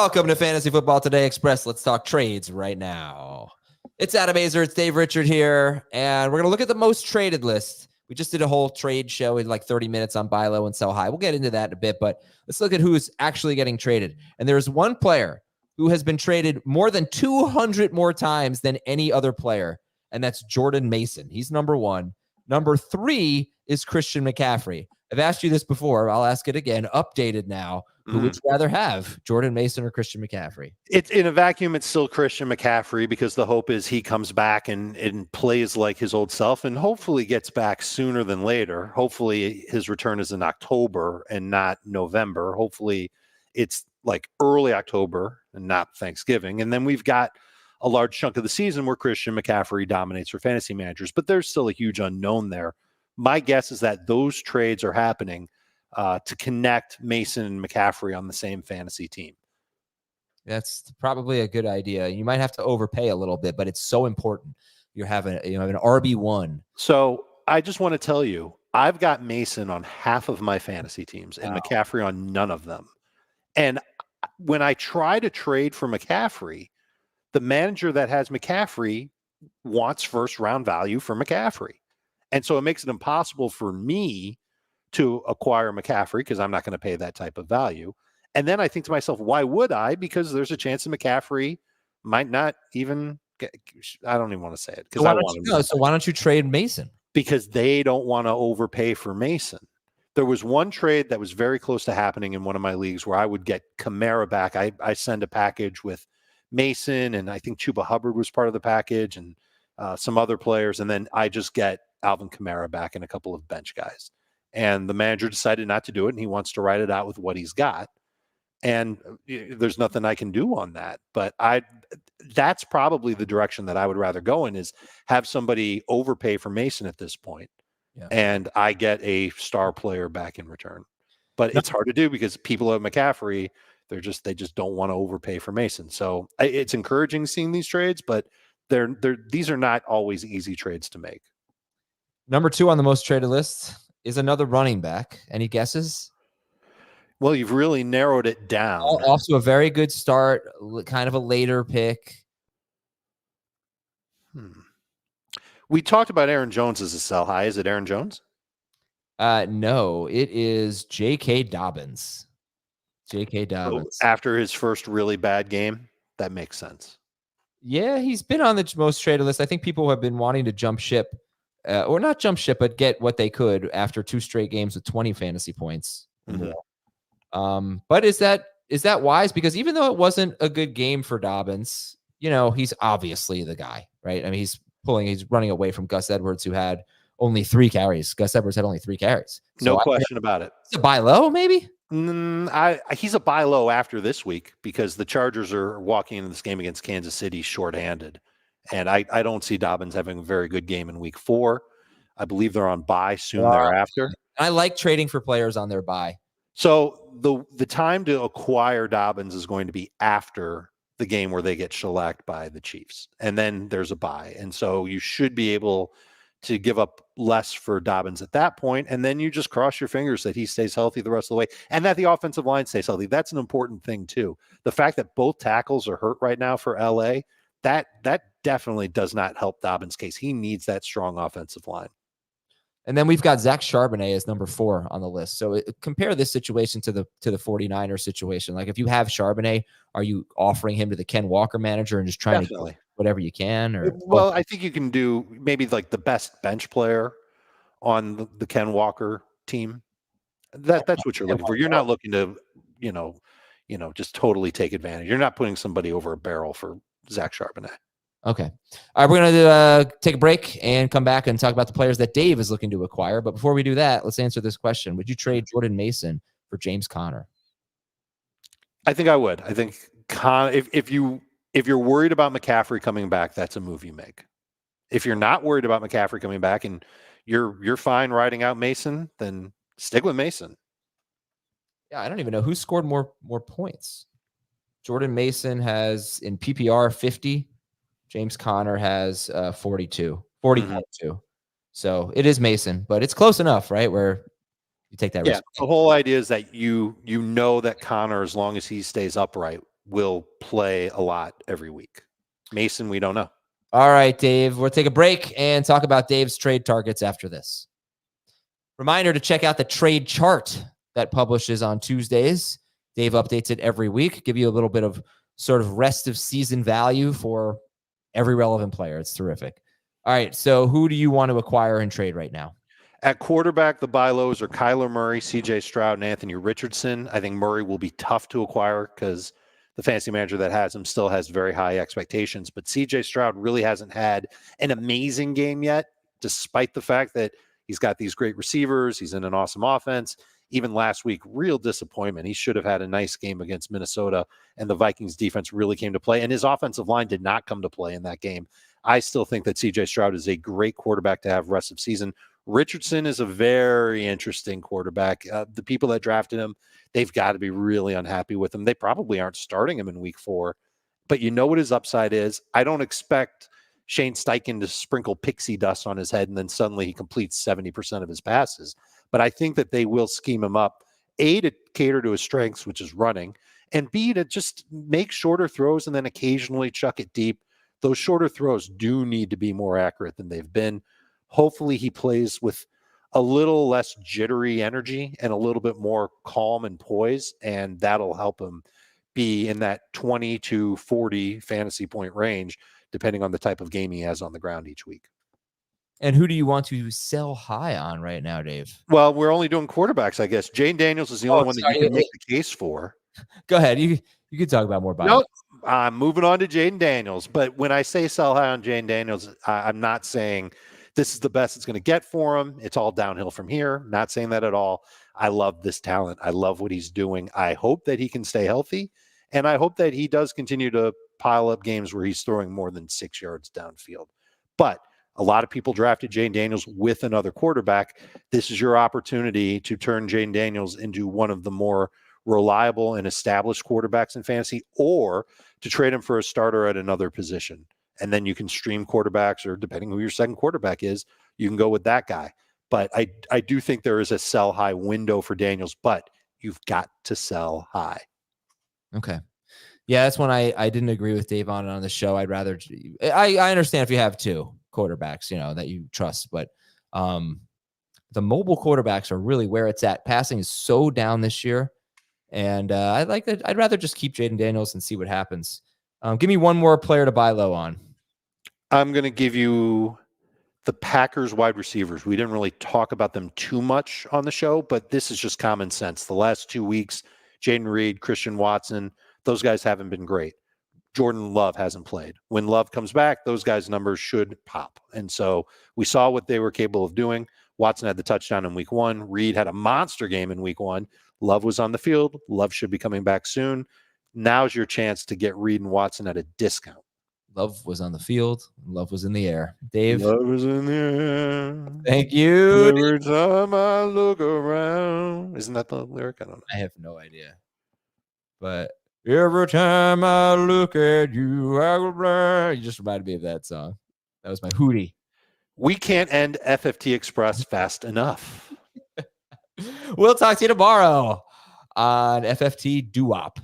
Welcome to Fantasy Football Today Express. Let's talk trades right now. It's Adam Azer. It's Dave Richard here. And we're going to look at the most traded list. We just did a whole trade show in like 30 minutes on buy low and sell high. We'll get into that in a bit, but let's look at who's actually getting traded. And there's one player who has been traded more than 200 more times than any other player, and that's Jordan Mason. He's number one. Number three is Christian McCaffrey. I've asked you this before. I'll ask it again. Updated now. Who would you rather have, Jordan Mason or Christian McCaffrey? It's in a vacuum. It's still Christian McCaffrey because the hope is he comes back and plays like his old self and hopefully gets back sooner than later. Hopefully his return is in October and not November. Hopefully it's like early October and not Thanksgiving. And then we've got a large chunk of the season where Christian McCaffrey dominates for fantasy managers, but there's still a huge unknown there. My guess is that those trades are happening to connect Mason and McCaffrey on the same fantasy team. That's probably a good idea. You might have to overpay a little bit, but it's so important. You have an RB1. So I just want to tell you, I've got Mason on half of my fantasy teams and McCaffrey on none of them. And when I try to trade for McCaffrey, the manager that has McCaffrey wants first round value for McCaffrey. And so it makes it impossible for me to acquire McCaffrey because I'm not going to pay that type of value. And then I think to myself, why would I? Because there's a chance that McCaffrey might not even get, I don't even want to say it. So why don't you trade Mason? Because they don't want to overpay for Mason. There was one trade that was very close to happening in one of my leagues where I would get Kamara back. I send a package with Mason, and I think Chuba Hubbard was part of the package, and some other players. And then I just get Alvin Kamara back and a couple of bench guys. And the manager decided not to do it, and he wants to write it out with what he's got. And there's nothing I can do on that. But that's probably the direction that I would rather go in, is have somebody overpay for Mason at this point. Yeah. And I get a star player back in return. But it's hard to do because people at McCaffrey, they just don't want to overpay for Mason. So it's encouraging seeing these trades, but these are not always easy trades to make. Number two on the most traded list is another running back. Any guesses? Well, you've really narrowed it down. Also a very good start, kind of a later pick. We talked about Aaron Jones as a sell high. Is it Aaron Jones? No, it is J.K. Dobbins. J.K. Dobbins. So after his first really bad game, that makes sense. Yeah, he's been on the most traded list. I think people have been wanting to jump ship. Or not jump ship, but get what they could after 2 straight games with 20 fantasy points. Mm-hmm. But is that wise? Because even though it wasn't a good game for Dobbins, he's obviously the guy, right? I mean, he's running away from Gus Edwards, who had only 3 carries. Gus Edwards had only 3 carries. So no question about it. It's a buy low, maybe? He's a buy low after this week because the Chargers are walking into this game against Kansas City shorthanded. And I don't see Dobbins having a very good game in week 4. I believe they're on bye soon thereafter. I like trading for players on their bye. So the time to acquire Dobbins is going to be after the game where they get shellacked by the Chiefs. And then there's a bye. And so you should be able to give up less for Dobbins at that point. And then you just cross your fingers that he stays healthy the rest of the way and that the offensive line stays healthy. That's an important thing too. The fact that both tackles are hurt right now for LA, that definitely does not help Dobbins' case. He needs that strong offensive line. And then we've got Zach Charbonnet as number 4 on the list. So compare this situation to the 49ers situation. Like if you have Charbonnet, are you offering him to the Ken Walker manager and just trying to get whatever you can? Or I think you can do maybe like the best bench player on the Ken Walker team. That's what you're looking for. You're not looking to, just totally take advantage. You're not putting somebody over a barrel for Zach Charbonnet. Okay. All right, we're going to take a break and come back and talk about the players that Dave is looking to acquire. But before we do that, let's answer this question. Would you trade Jordan Mason for James Conner? I think I would. I think if you're worried about McCaffrey coming back, that's a move you make. If you're not worried about McCaffrey coming back and you're fine riding out Mason, then stick with Mason. Yeah, I don't even know who scored more points. Jordan Mason has in PPR 50. James Conner has 42. So it is Mason, but it's close enough, right? Where you take that risk. The whole idea is that you know that Conner, as long as he stays upright, will play a lot every week. Mason, we don't know. All right, Dave, we'll take a break and talk about Dave's trade targets after this. Reminder to check out the trade chart that publishes on Tuesdays. Dave updates it every week, give you a little bit of sort of rest of season value for every relevant player. It's terrific. All right, so who do you want to acquire and trade right now? At quarterback, the buy lows are Kyler Murray, CJ Stroud, and Anthony Richardson. I think Murray will be tough to acquire because the fantasy manager that has him still has very high expectations. But CJ Stroud really hasn't had an amazing game yet, despite the fact that he's got these great receivers. He's in an awesome offense. Even last week, real disappointment. He should have had a nice game against Minnesota, and the Vikings defense really came to play. And his offensive line did not come to play in that game. I still think that CJ Stroud is a great quarterback to have rest of season. Richardson is a very interesting quarterback. The people that drafted him, they've got to be really unhappy with him. They probably aren't starting him in week 4. But you know what his upside is? I don't expect Shane Steichen to sprinkle pixie dust on his head and then suddenly he completes 70% of his passes. But I think that they will scheme him up, A, to cater to his strengths, which is running, and B, to just make shorter throws and then occasionally chuck it deep. Those shorter throws do need to be more accurate than they've been. Hopefully he plays with a little less jittery energy and a little bit more calm and poise, and that'll help him be in that 20 to 40 fantasy point range, depending on the type of game he has on the ground each week. And who do you want to sell high on right now, Dave? Well, we're only doing quarterbacks, I guess. Jaden Daniels is the only one that you can make the case for. Go ahead. You can talk about more. No, I'm moving on to Jaden Daniels. But when I say sell high on Jaden Daniels, I'm not saying this is the best it's going to get for him. It's all downhill from here. Not saying that at all. I love this talent. I love what he's doing. I hope that he can stay healthy. And I hope that he does continue to pile up games where he's throwing more than 6 yards downfield. But a lot of people drafted Jaden Daniels with another quarterback. This is your opportunity to turn Jaden Daniels into one of the more reliable and established quarterbacks in fantasy, or to trade him for a starter at another position. And then you can stream quarterbacks, or depending who your second quarterback is, you can go with that guy. But I do think there is a sell high window for Daniels, but you've got to sell high. Okay. Yeah, that's one I didn't agree with Dave on the show. I'd rather, I understand if you have two quarterbacks, that you trust, but the mobile quarterbacks are really where it's at. Passing is so down this year. And I'd rather just keep Jaden Daniels and see what happens. Give me one more player to buy low on. I'm going to give you the Packers wide receivers. We didn't really talk about them too much on the show, but this is just common sense. The last 2 weeks, Jaden Reed, Christian Watson, those guys haven't been great. Jordan Love hasn't played. When Love comes back, those guys' numbers should pop. And so we saw what they were capable of doing. Watson had the touchdown in week 1. Reed had a monster game in week 1. Love was on the field. Love should be coming back soon. Now's your chance to get Reed and Watson at a discount. Love was on the field. Love was in the air. Dave. Love was in the air. Thank you. Every time I look around. Isn't that the lyric? I don't know. I have no idea. But every time I look at you, I will run. You just reminded me of that song. That was my hootie. We can't end FFT Express fast enough. We'll talk to you tomorrow on FFT Doo-Wop.